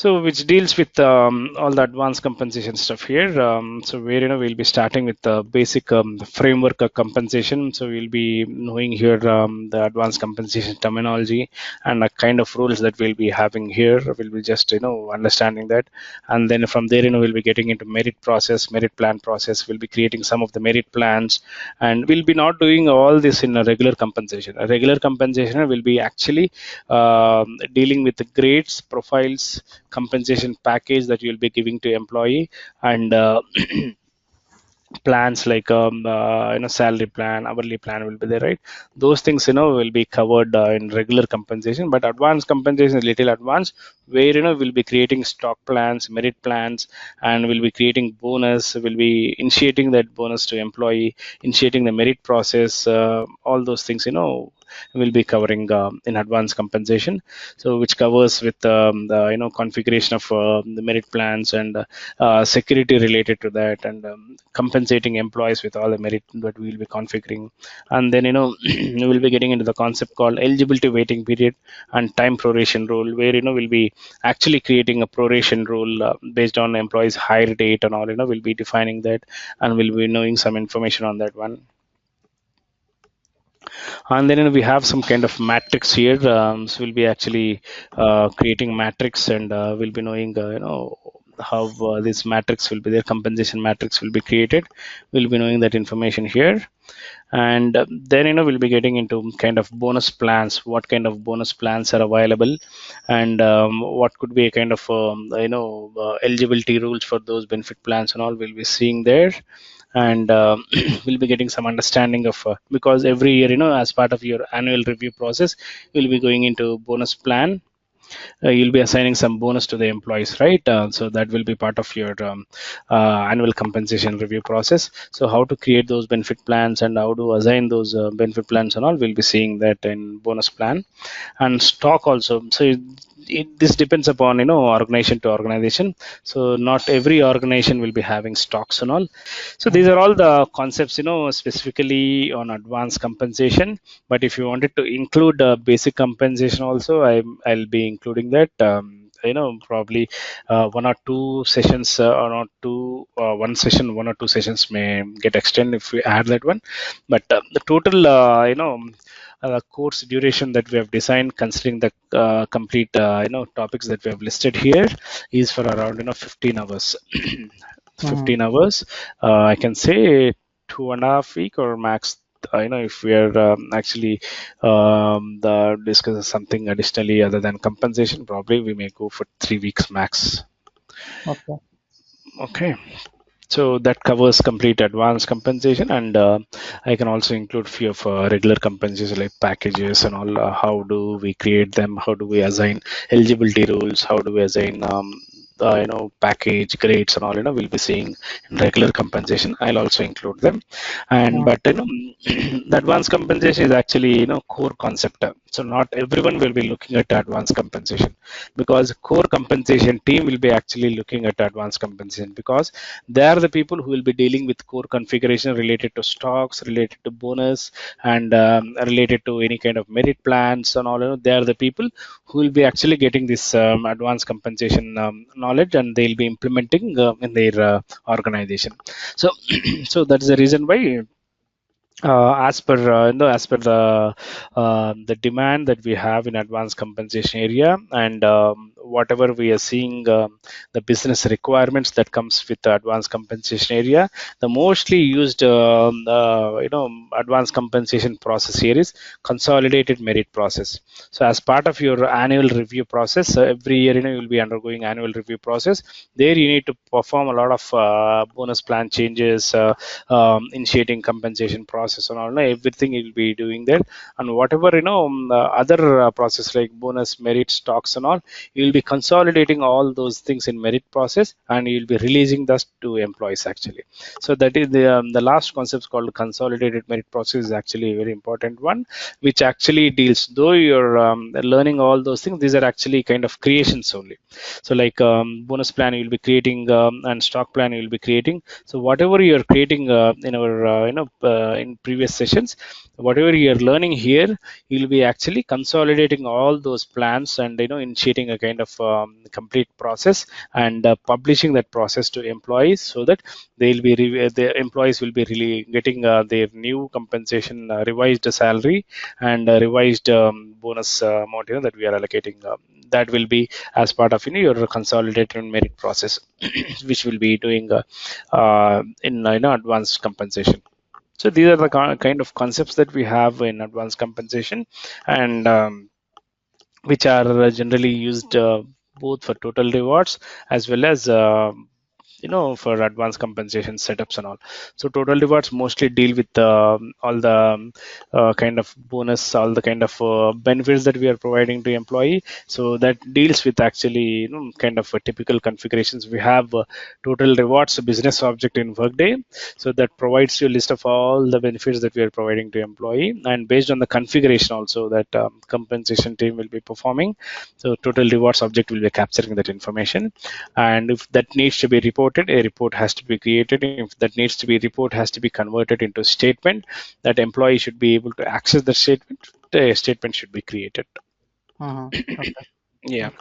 So which deals with all the advanced compensation stuff here. So where we'll be starting with the basic framework of compensation. So we'll be knowing here the advanced compensation terminology and the kind of rules that we'll be having here. We'll be just understanding that, and then from there we'll be getting into merit process, merit plan process. We'll be creating some of the merit plans, and we'll be not doing all this in a regular compensation. A regular compensation will be actually dealing with the grades, profiles, compensation package that you'll be giving to employee, and plans like salary plan, hourly plan will be there, right? Those things will be covered in regular compensation, but advanced compensation is little advanced, where we'll be creating stock plans, merit plans, and we'll be creating bonus, we'll be initiating that bonus to employee, initiating the merit process, all those things will be covering in advanced compensation. So which covers with the configuration of the merit plans, and security related to that, and compensating employees with all the merit that we will be configuring. And then we will be getting into the concept called eligibility waiting period and time proration rule, where we'll be actually creating a proration rule based on employees hire date and all. We'll be defining that, and we'll be knowing some information on that one. And then we have some kind of matrix here. So we'll be actually creating matrix, and we'll be knowing how this matrix will be there, compensation matrix will be created. We'll be knowing that information here. And then we'll be getting into kind of bonus plans, what kind of bonus plans are available, and what could be a kind of eligibility rules for those benefit plans and all. We'll be seeing there. And we'll be getting some understanding of because every year as part of your annual review process, you'll be going into bonus plan. You'll be assigning some bonus to the employees, right? So that will be part of your annual compensation review process. So how to create those benefit plans and how to assign those benefit plans and all, we'll be seeing that in bonus plan. And stock also. So this depends upon organization to organization. So not every organization will be having stocks and all. So these are all the concepts specifically on advanced compensation. But if you wanted to include basic compensation also, I'll be including that. Probably one or two sessions, or not two, one session, one or two sessions may get extended if we add that one. But the total course duration that we have designed, considering the complete topics that we have listed here, is for around 15 hours. 15 hours, I can say 2.5 weeks or max. If we are actually discussing something additionally other than compensation, probably we may go for 3 weeks max. Okay. Okay. So that covers complete advanced compensation, and I can also include few of regular compensation like packages and all. How do we create them? How do we assign eligibility rules? How do we assign package grades and all? We'll be seeing in regular compensation. I'll also include them. And but the advanced compensation is actually core concept. So not everyone will be looking at advanced compensation, because core compensation team will be actually looking at advanced compensation, because they are the people who will be dealing with core configuration related to stocks, related to bonus, and related to any kind of merit plans and all. They are the people who will be actually getting this advanced compensation knowledge, and they'll be implementing in their organization. So so that is the reason why as per the demand that we have in advanced compensation area, and whatever we are seeing, the business requirements that comes with the advanced compensation area, the mostly used advanced compensation process here is consolidated merit process. So as part of your annual review process, every year you will be undergoing annual review process. There you need to perform a lot of bonus plan changes, initiating compensation process and all. Everything you'll be doing there, and whatever other process like bonus, merit, stocks and all, you'll be consolidating all those things in merit process, and you'll be releasing that to employees actually. So that is the last concept called consolidated merit process is actually a very important one, which actually deals, though you're learning all those things, these are actually kind of creations only. So like bonus plan you'll be creating, and stock plan you'll be creating. So whatever you're creating in our in previous sessions, whatever you're learning here, you'll be actually consolidating all those plans and initiating a kind of complete process, and publishing that process to employees, so that the employees will be really getting their new compensation, revised salary, and revised bonus amount, that we are allocating. That will be as part of your consolidated merit process, which will be doing in advanced compensation. So these are the kind of concepts that we have in advanced compensation, and which are generally used both for total rewards as well as for advanced compensation setups and all. So total rewards mostly deal with all the kind of bonus, all the kind of benefits that we are providing to employee. So that deals with actually kind of typical configurations. We have total rewards business object in Workday, so that provides you a list of all the benefits that we are providing to employee, and based on the configuration also that compensation team will be performing. So total rewards object will be capturing that information, and if that needs to be reported, a report has to be created. If that needs to be report has to be converted into statement, that employee should be able to access the statement. A statement should be created. Okay. Yeah.